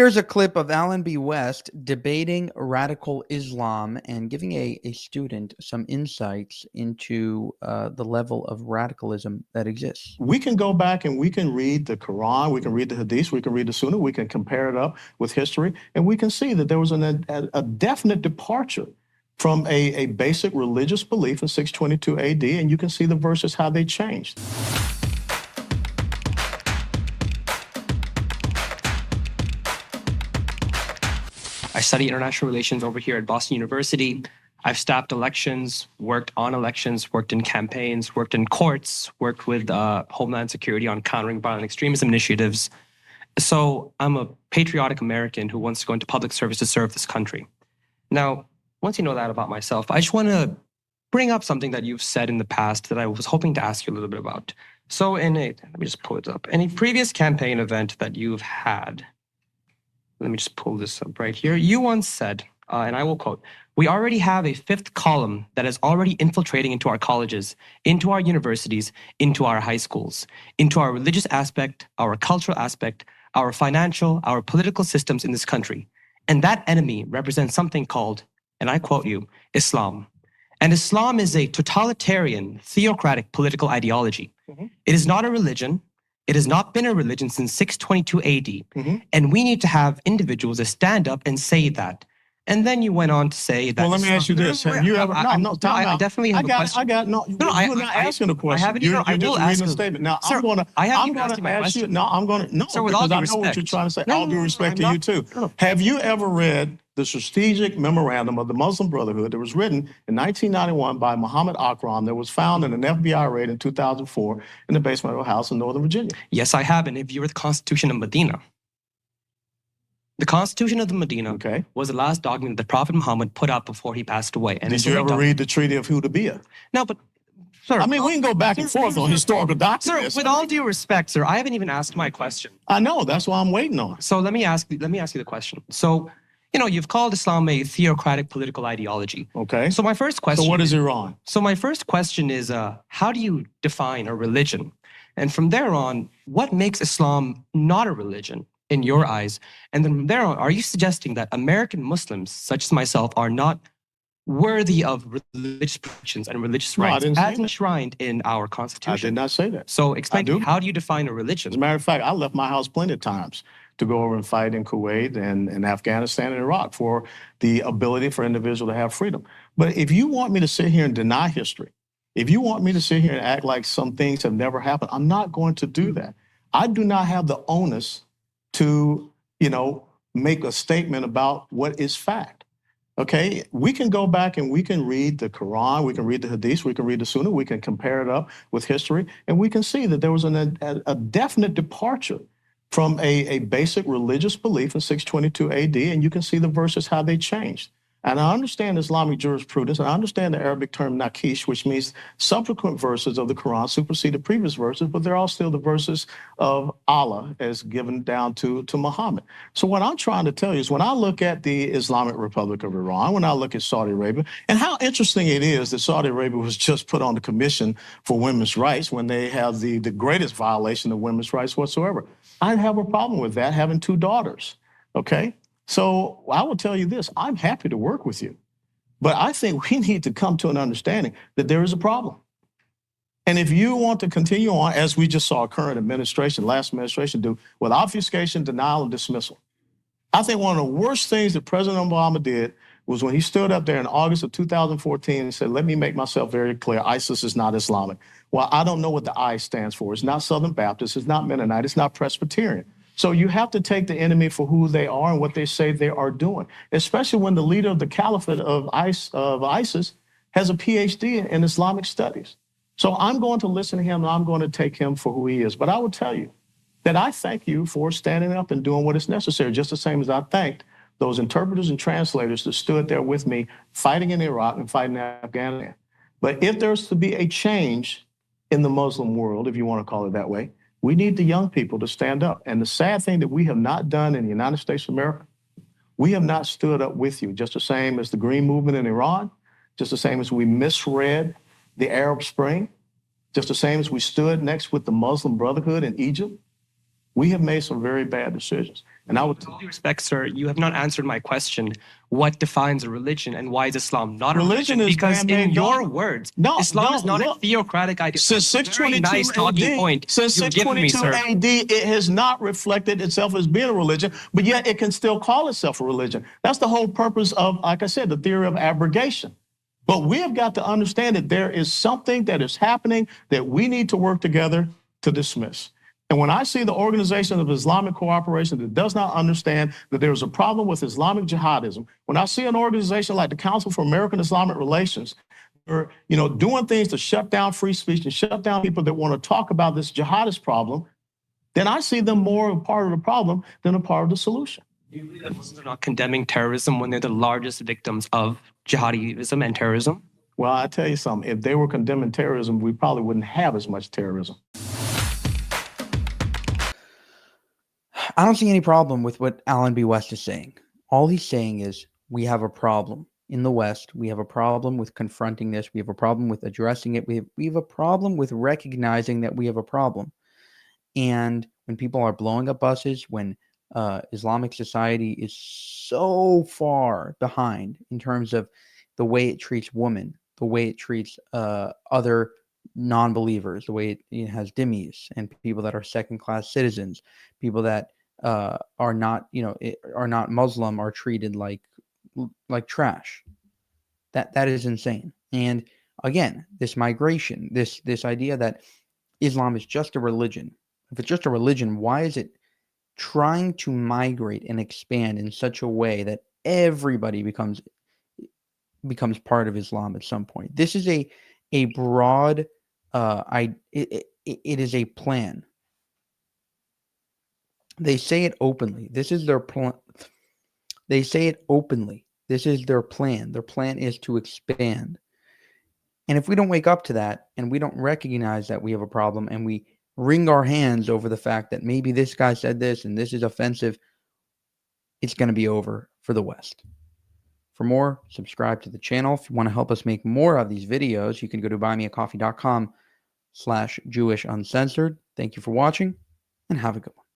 Here's a clip of Alan B. West debating radical Islam and giving a student some insights into the level of radicalism that exists. We can go back and we can read the Quran, we can read the Hadith, we can read the Sunnah, we can compare it up with history, and we can see that there was a definite departure from a basic religious belief in 622 AD, and you can see the verses, how they changed. I study international relations over here at Boston University. I've staffed elections, worked on elections, worked in campaigns, worked in courts, worked with Homeland Security on countering violent extremism initiatives. So I'm a patriotic American who wants to go into public service to serve this country. Now, once you know that about myself, I just want to bring up something that you've said in the past that I was hoping to ask you a little bit about. So let me just pull it up. In a previous campaign event that you've had, let me just pull this up right here. You once said, and I will quote, "We already have a fifth column that is already infiltrating into our colleges, into our universities, into our high schools, into our religious aspect, our cultural aspect, our financial, our political systems in this country. And that enemy represents something called," and I quote you, "Islam. And Islam is a totalitarian, theocratic political ideology. It is not a religion. It has not been a religion since 622 AD. And we need to have individuals that stand up and say that." And then you went on to say that. Well, let me ask you this. Have you ever, I definitely have a question. you're not asking a question. You're just reading a statement. Now, sir, I'm going to ask you, Sir, with all because due I know what you're trying to say. No, All due respect to you too. No. Have you ever read the strategic memorandum of the Muslim Brotherhood that was written in 1991 by Muhammad Akram that was found in an FBI raid in 2004 in the basement of a house in Northern Virginia? Yes, I have. And if you were the Constitution of Medina, the Constitution of the Medina was the last document that Prophet Muhammad put out before he passed away. And did you ever read the Treaty of Hudaybiyah? No, but sir, I mean, we can go back and forth on historical documents. Sir, with all due respect, sir, I haven't even asked my question. I know, that's why I'm waiting on. So let me ask you the question. So, you've called Islam a theocratic political ideology. Okay. So my first question. So what is Iran? So my first question is, how do you define a religion? And from there on, what makes Islam not a religion in your eyes? And then from there on, are you suggesting that American Muslims, such as myself, are not worthy of religious protections and religious rights as enshrined in our Constitution? I did not say that. So explain to me, how do you define a religion? As a matter of fact, I left my house plenty of times to go over and fight in Kuwait and Afghanistan and Iraq for the ability for individuals to have freedom. But if you want me to sit here and deny history, if you want me to sit here and act like some things have never happened, I'm not going to do that. I do not have the onus to, make a statement about what is fact. Okay, we can go back and we can read the Quran, we can read the Hadith, we can read the Sunnah, we can compare it up with history, and we can see that there was a definite departure from a basic religious belief in 622 AD, and you can see the verses, how they changed. And I understand Islamic jurisprudence, and I understand the Arabic term nakish, which means subsequent verses of the Quran supersede the previous verses, but they're all still the verses of Allah as given down to Muhammad. So what I'm trying to tell you is when I look at the Islamic Republic of Iran, when I look at Saudi Arabia, and how interesting it is that Saudi Arabia was just put on the Commission for Women's Rights when they have the greatest violation of women's rights whatsoever. I have a problem with that, having two daughters, okay? So I will tell you this, I'm happy to work with you, but I think we need to come to an understanding that there is a problem. And if you want to continue on, as we just saw current administration, last administration do, with obfuscation, denial, and dismissal, I think one of the worst things that President Obama did was when he stood up there in August of 2014 and said, "Let me make myself very clear, ISIS is not Islamic." Well, I don't know what the I stands for. It's not Southern Baptist, it's not Mennonite, it's not Presbyterian. So you have to take the enemy for who they are and what they say they are doing, especially when the leader of the caliphate of ISIS has a PhD in Islamic studies. So I'm going to listen to him and I'm going to take him for who he is. But I will tell you that I thank you for standing up and doing what is necessary, just the same as I thanked those interpreters and translators that stood there with me fighting in Iraq and fighting in Afghanistan. But if there's to be a change in the Muslim world, if you want to call it that way, we need the young people to stand up. And the sad thing that we have not done in the United States of America, we have not stood up with you, just the same as the Green Movement in Iran, just the same as we misread the Arab Spring, just the same as we stood next with the Muslim Brotherhood in Egypt. We have made some very bad decisions. And I would. With all due respect, sir, you have not answered my question. What defines a religion and why is Islam not a Religion religion? is Because in man-made your dogma. words, No, Islam no, is not look. a theocratic idea. Since That's a very 622 nice talking AD, point since you've given me, 622 sir. AD, it has not reflected itself as being a religion, but yet it can still call itself a religion. That's the whole purpose of, like I said, the theory of abrogation. But we have got to understand that there is something that is happening that we need to work together to dismiss. And when I see the Organization of Islamic Cooperation that does not understand that there is a problem with Islamic jihadism, when I see an organization like the Council for American Islamic Relations, or, doing things to shut down free speech and shut down people that want to talk about this jihadist problem, then I see them more a part of the problem than a part of the solution. Do you believe that Muslims are not condemning terrorism when they're the largest victims of jihadism and terrorism? Well, I tell you something, if they were condemning terrorism, we probably wouldn't have as much terrorism. I don't see any problem with what Alan B. West is saying. All he's saying is we have a problem in the West. We have a problem with confronting this. We have a problem with addressing it. We have a problem with recognizing that we have a problem. And when people are blowing up buses, when Islamic society is so far behind in terms of the way it treats women, the way it treats other non-believers, the way it has dhimmis and people that are second-class citizens, people that are not Muslim are treated like trash. That is insane. And again, this migration, this idea that Islam is just a religion. If it's just a religion, why is it trying to migrate and expand in such a way that everybody becomes part of Islam at some point? This is a broad it is a plan. They say it openly. This is their plan. They say it openly. This is their plan. Their plan is to expand. And if we don't wake up to that and we don't recognize that we have a problem and we wring our hands over the fact that maybe this guy said this and this is offensive, it's going to be over for the West. For more, subscribe to the channel. If you want to help us make more of these videos, you can go to buymeacoffee.com/JewishUncensored. Thank you for watching and have a good one.